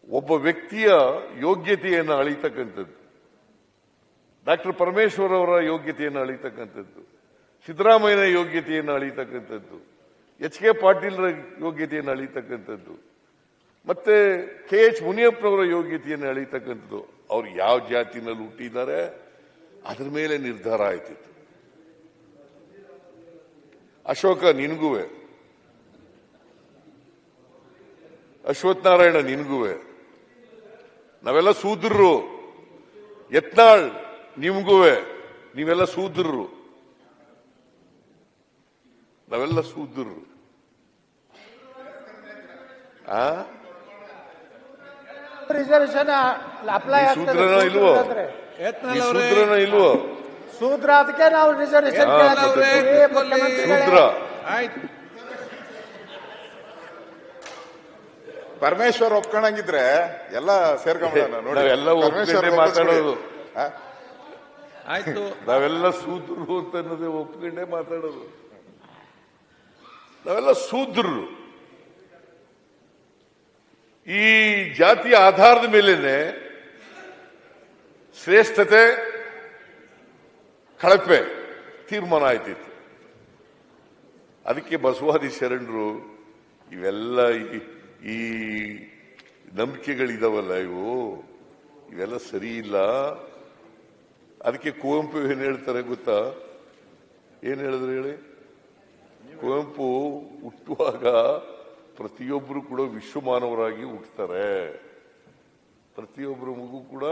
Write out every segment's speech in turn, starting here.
ಒಬ್ಬ ವ್ಯಕ್ತಿಯ ಯೋಗ್ಯತೆಯನ್ನು ಅಳಿತಕ್ಕಂಥದ್ದು, ಡಾಕ್ಟರ್ ಪರಮೇಶ್ವರ್ ಅವರ ಯೋಗ್ಯತೆಯನ್ನು ಅಳಿತಕ್ಕಂಥದ್ದು, ಸಿದ್ದರಾಮಯ್ಯನ ಯೋಗ್ಯತೆಯನ್ನು ಅಳಿತಕ್ಕಂಥದ್ದು, ಎಚ್ ಕೆ ಪಾಟೀಲ್ ಯೋಗ್ಯತೆಯನ್ನು ಅಳಿತಕ್ಕಂಥದ್ದು, ಮತ್ತೆ ಕೆ ಎಚ್ ಮುನಿಯಪ್ಪನವರ ಯೋಗ್ಯತೆಯನ್ನು ಅಳಿತಕ್ಕಂಥದ್ದು. ಅವ್ರು ಯಾವ ಜಾತಿನಲ್ಲಿ ಹುಟ್ಟಿದ್ದಾರೆ ಅದ್ರ ಮೇಲೆ ನಿರ್ಧಾರ ಆಯ್ತಿತ್ತು. ಅಶೋಕ ನಿನ್ಗುವೆ, ಅಶ್ವಥ್ ನಾರಾಯಣ ನಿನ್ಗುವೆ, ನಾವೆಲ್ಲ ಸೂದ್ರರು. ಯತ್ನಾಳ್ ನಿಮ್ಗುವೆ, ನೀವೆಲ್ಲ ಸೂದ್ರರು, ನಾವೆಲ್ಲ ಸೂದ್ರರು. ರಿಸರ್ವೇಶನ್ ಅಪ್ಲೈ ಸೂತ್ರನ ಇಲ್ವೋ? ಸೂತ್ರನ ಇಲ್ವೋ? ಸೂತ್ರ, ಅದಕ್ಕೆ ನಾವು ರಿಸರ್ವೇಶನ್ ಸೂತ್ರ. ಪರಮೇಶ್ವರ್ ಒಪ್ಕೊಂಡಂಗಿದ್ರೆ ಎಲ್ಲ ಸೇರ್ಕೊಂಡ್ಬಿಡೋಣ ನೋಡಿ. ನಾವೆಲ್ಲ ಒಪ್ಕೊಂಡೇ ಮಾತಾಡೋದು. ಆಯ್ತು, ನಾವೆಲ್ಲ ಸೂದ್ರರು ಅಂತ ಅನ್ನೋದೇ ಒಪ್ಕೊಂಡೇ ಮಾತಾಡೋದು. ನಾವೆಲ್ಲ ಸೂದ್ರರು. ಈ ಜಾತಿಯ ಆಧಾರದ ಮೇಲೇನೆ ಶ್ರೇಷ್ಠತೆ ಕಳಪೆ ತೀರ್ಮಾನ ಆಯ್ತಿತ್ತು. ಅದಕ್ಕೆ ಬಸವಾದಿ ಶರಣರು ಇವೆಲ್ಲ ಈ ನಂಬಿಕೆಗಳಿದಾವಲ್ಲ, ಇವೆಲ್ಲ ಸರಿ ಇಲ್ಲ. ಅದಕ್ಕೆ ಕುವೆಂಪು ಏನ್ ಹೇಳ್ತಾರೆ ಗೊತ್ತಾ? ಏನ್ ಹೇಳಿದ್ರು ಹೇಳಿ? ಕುವೆಂಪು ಹುಟ್ಟುವಾಗ ಪ್ರತಿಯೊಬ್ಬರು ಕೂಡ ವಿಶ್ವಮಾನವರಾಗಿ ಹುಟ್ಟುತ್ತಾರೆ. ಪ್ರತಿಯೊಬ್ಬರ ಮಗು ಕೂಡ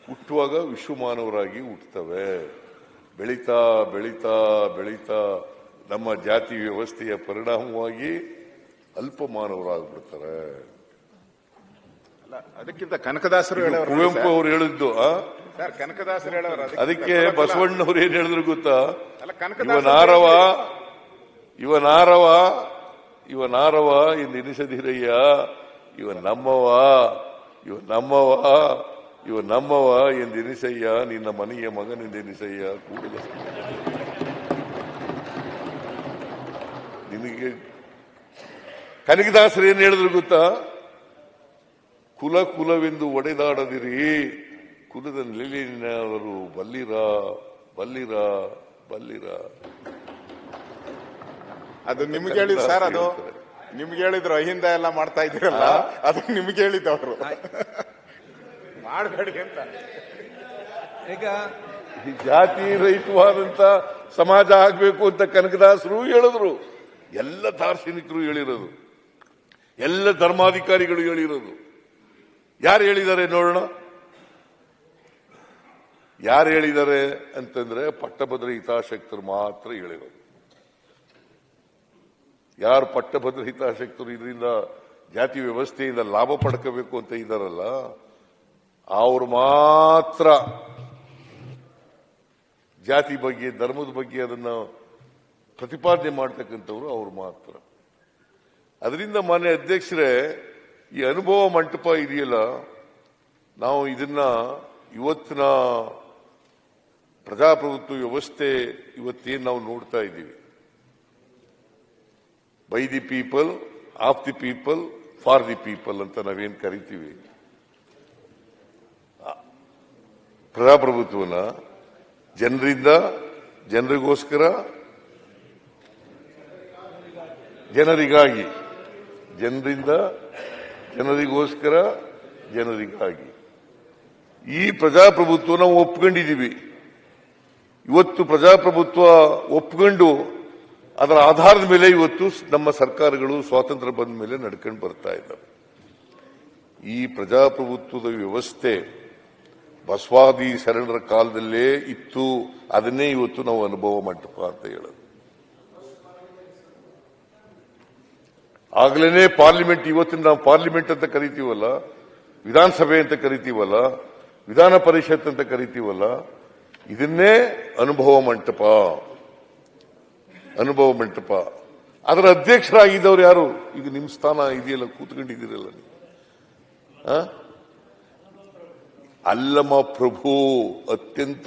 ಹುಟ್ಟುವಾಗ ವಿಶ್ವಮಾನವರಾಗಿ ಹುಟ್ಟುತ್ತವೆ. ಬೆಳೀತಾ ಬೆಳೀತಾ ಬೆಳೀತಾ ನಮ್ಮ ಜಾತಿ ವ್ಯವಸ್ಥೆಯ ಪರಿಣಾಮವಾಗಿ ಅಲ್ಪಮಾನವರಾಗ್ಬಿಡ್ತಾರೆ. ಅದಕ್ಕಿಂತ ಕನಕದಾಸರು ಕುವೆಂಪು ಅವರು ಹೇಳಿದ್ದು. ಕನಕದಾಸರು ಹೇಳೋರು. ಅದಕ್ಕೆ ಬಸವಣ್ಣವ್ರು ಏನ್ ಹೇಳಿದ್ರು ಗೊತ್ತಾ? ಇವನಾರವ ಎಂದೆನಿಸದಿರಯ್ಯ, ಇವ ನಮ್ಮವ ಎಂದೆನಿಸಯ್ಯ, ನಿನ್ನ ಮನೆಯ ಮಗನೆಂದೆನಿಸಯ್ಯ. ಕೂಡಲ ನಿನಗೆ ಕನಕದಾಸರು ಏನ್ ಹೇಳಿದ್ರು ಗೊತ್ತಾ? ಕುಲವೆಂದು ಒಡೆದಾಡದಿರಿ, ಕುಲದ ನೆಲೆಯವರು ಬಲ್ಲಿರ ಬಲ್ಲಿರ ಬಲ್ಲಿರ. ಅದು ನಿಮ್ಗೆ ಹೇಳಿದ್ರು ಸರ್, ಅದು ನಿಮ್ಗೆ ಹೇಳಿದ್ರು. ಅಹಿಂದ ಎಲ್ಲ ಮಾಡ್ತಾ ಇದ್ದೀರಲ್ಲ, ಅದು ನಿಮ್ಗೆ ಹೇಳಿದ್ದವರು ಮಾಡಬೇಡಿ ಅಂತ. ಈಗ ಜಾತಿ ರಹಿತವಾದಂತ ಸಮಾಜ ಆಗ್ಬೇಕು ಅಂತ ಕನಕದಾಸರು ಹೇಳಿದ್ರು. ಎಲ್ಲ ದಾರ್ಶನಿಕರು ಹೇಳಿರೋದು, ಎಲ್ಲ ಧರ್ಮಾಧಿಕಾರಿಗಳು ಹೇಳಿರೋದು. ಯಾರು ಹೇಳಿದ್ದಾರೆ ನೋಡೋಣ? ಯಾರು ಹೇಳಿದ್ದಾರೆ ಅಂತಂದ್ರೆ ಪಟ್ಟಭದ್ರ ಹಿತಾಸಕ್ತರು ಮಾತ್ರ ಹೇಳಿರೋದು. ಯಾರು ಪಟ್ಟಭದ್ರ ಹಿತಾಸಕ್ತರು ಇದರಿಂದ ಜಾತಿ ವ್ಯವಸ್ಥೆಯಿಂದ ಲಾಭ ಪಡ್ಕೋಬೇಕು ಅಂತ ಇದ್ದಾರಲ್ಲ, ಅವರು ಮಾತ್ರ ಜಾತಿ ಬಗ್ಗೆ, ಧರ್ಮದ ಬಗ್ಗೆ ಅದನ್ನ ಪ್ರತಿಪಾದನೆ ಮಾಡ್ತಕ್ಕಂಥವ್ರು ಅವರು ಮಾತ್ರ. ಅದರಿಂದ ಮಾನ್ಯ ಅಧ್ಯಕ್ಷರೇ, ಈ ಅನುಭವ ಮಂಟಪ ಇದೆಯಲ್ಲ, ನಾವು ಇದನ್ನ ಇವತ್ತಿನ ಪ್ರಜಾಪ್ರಭುತ್ವ ವ್ಯವಸ್ಥೆ ಇವತ್ತೇನು ನಾವು ನೋಡ್ತಾ ಇದ್ದೀವಿ, by the people, of the people, for the people ಅಂತ ನಾವೇನ್ ಕರಿತೀವಿ, ಪ್ರಜಾಪ್ರಭುತ್ವನ ಜನರಿಂದ ಜನರಿಗೋಸ್ಕರ ಜನರಿಗಾಗಿ, ಜನರಿಂದ ಜನರಿಗೋಸ್ಕರ ಜನರಿಗಾಗಿ ಈ ಪ್ರಜಾಪ್ರಭುತ್ವ ನಾವು ಒಪ್ಕೊಂಡಿದ್ದೀವಿ. ಇವತ್ತು ಪ್ರಜಾಪ್ರಭುತ್ವ ಒಪ್ಕೊಂಡು ಅದರ ಆಧಾರದ ಮೇಲೆ ಇವತ್ತು ನಮ್ಮ ಸರ್ಕಾರಗಳು ಸ್ವಾತಂತ್ರ್ಯ ಬಂದ ಮೇಲೆ ನಡ್ಕೊಂಡು ಬರ್ತಾ ಇದ್ದಾವೆ. ಈ ಪ್ರಜಾಪ್ರಭುತ್ವದ ವ್ಯವಸ್ಥೆ ಬಸವಾದಿ ಶರಣರ ಕಾಲದಲ್ಲೇ ಇತ್ತು. ಅದನ್ನೇ ಇವತ್ತು ನಾವು ಅನುಭವ ಮಂಟಪ ಅಂತ ಹೇಳೋದು. ಆಗ್ಲೇನೆ ಪಾರ್ಲಿಮೆಂಟ್, ಇವತ್ತಿನ ನಾವು ಪಾರ್ಲಿಮೆಂಟ್ ಅಂತ ಕರಿತೀವಲ್ಲ, ವಿಧಾನಸಭೆ ಅಂತ ಕರಿತೀವಲ್ಲ, ವಿಧಾನ ಪರಿಷತ್ ಅಂತ ಕರಿತೀವಲ್ಲ, ಇದನ್ನೇ ಅನುಭವ ಮಂಟಪ. ಅನುಭವ ಮಂಟಪ ಅದರ ಅಧ್ಯಕ್ಷರಾಗಿದ್ದವ್ರು ಯಾರು? ಈಗ ನಿಮ್ಮ ಸ್ಥಾನ ಇದೆಯಲ್ಲ, ಕೂತ್ಕೊಂಡಿದ್ದೀರಲ್ಲ, ಅಲ್ಲಮ ಪ್ರಭು ಅತ್ಯಂತ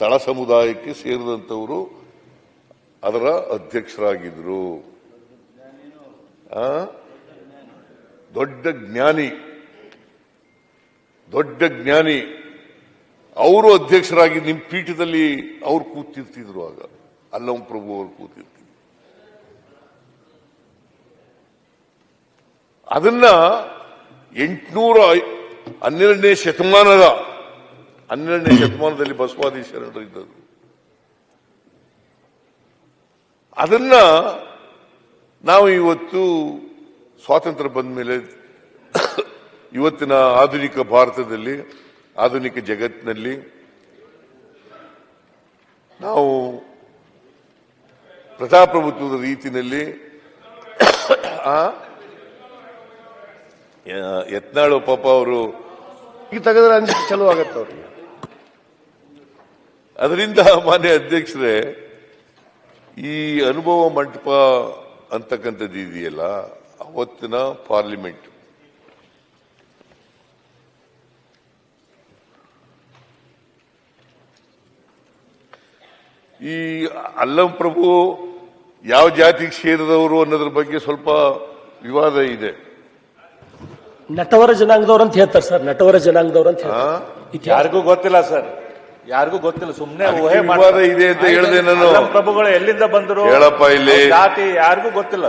ತಳ ಸಮುದಾಯಕ್ಕೆ ಸೇರಿದಂತವರು ಅದರ ಅಧ್ಯಕ್ಷರಾಗಿದ್ರು. ದೊಡ್ಡ ಜ್ಞಾನಿ, ದೊಡ್ಡ ಜ್ಞಾನಿ, ಅವರು ಅಧ್ಯಕ್ಷರಾಗಿ ನಿಮ್ಮ ಪೀಠದಲ್ಲಿ ಅವ್ರು ಕೂತಿರ್ತಿದ್ರು. ಆಗ ಅಲ್ಲಂ ಪ್ರಭು ಅವರು ಕೂತಿರ್ತಿದ್ರು. ಅದನ್ನ 812ನೇ ಶತಮಾನದಲ್ಲಿ ಬಸವಾದಿ ಶರಣರು ಇದ್ದದ್ದು. ಅದನ್ನ ನಾವು ಇವತ್ತು ಸ್ವಾತಂತ್ರ್ಯ ಬಂದ ಮೇಲೆ ಇವತ್ತಿನ ಆಧುನಿಕ ಭಾರತದಲ್ಲಿ, ಆಧುನಿಕ ಜಗತ್ತಿನಲ್ಲಿ ನಾವು ಪ್ರಜಾಪ್ರಭುತ್ವದ ರೀತಿಯಲ್ಲಿ ಯತ್ನಾಳು ಪಾಪ ಅವರು ಈಗ ತೆಗೆದ್ರೆ ಅಂಜಿಕೆ ಚಲೋ ಆಗತ್ತೆ ಅವ್ರಿಗೆ. ಅದರಿಂದ ಮಾನ್ಯ ಅಧ್ಯಕ್ಷರೇ, ಈ ಅನುಭವ ಮಂಟಪ ಅಂತಕ್ಕಂಥದ್ದು ಇದೆಯಲ್ಲ, ಅವತ್ತಿನ ಪಾರ್ಲಿಮೆಂಟ್ ಈ ಅಲ್ಲಂ ಪ್ರಭು ಯಾವ ಜಾತಿಗೆ ಸೇರಿದವರು ಅನ್ನೋದ್ರ ಬಗ್ಗೆ ಸ್ವಲ್ಪ ವಿವಾದ ಇದೆ. ನಟವರ ಜನಾಂಗದವ್ರು ಅಂತ ಹೇಳ್ತಾರೆ ಸರ್, ನಟವರ ಜನಾಂಗದವ್ರು ಅಂತ ಹೇಳ್ತಾರೆ. ಯಾರಿಗೂ ಗೊತ್ತಿಲ್ಲ ಸರ್, ಯಾರಿಗೂ ಗೊತ್ತಿಲ್ಲ, ಸುಮ್ನೆ ಊಹೆ ವಿವಾದ ಇದೆ ಅಂತ ಹೇಳಿದೆ ನಾನು. ಪ್ರಭುಗಳು ಎಲ್ಲಿಂದ ಬಂದರು, ಹೇಳಪ್ಪ ಇಲ್ಲಿ ಜಾತಿ ಯಾರಿಗೂ ಗೊತ್ತಿಲ್ಲ.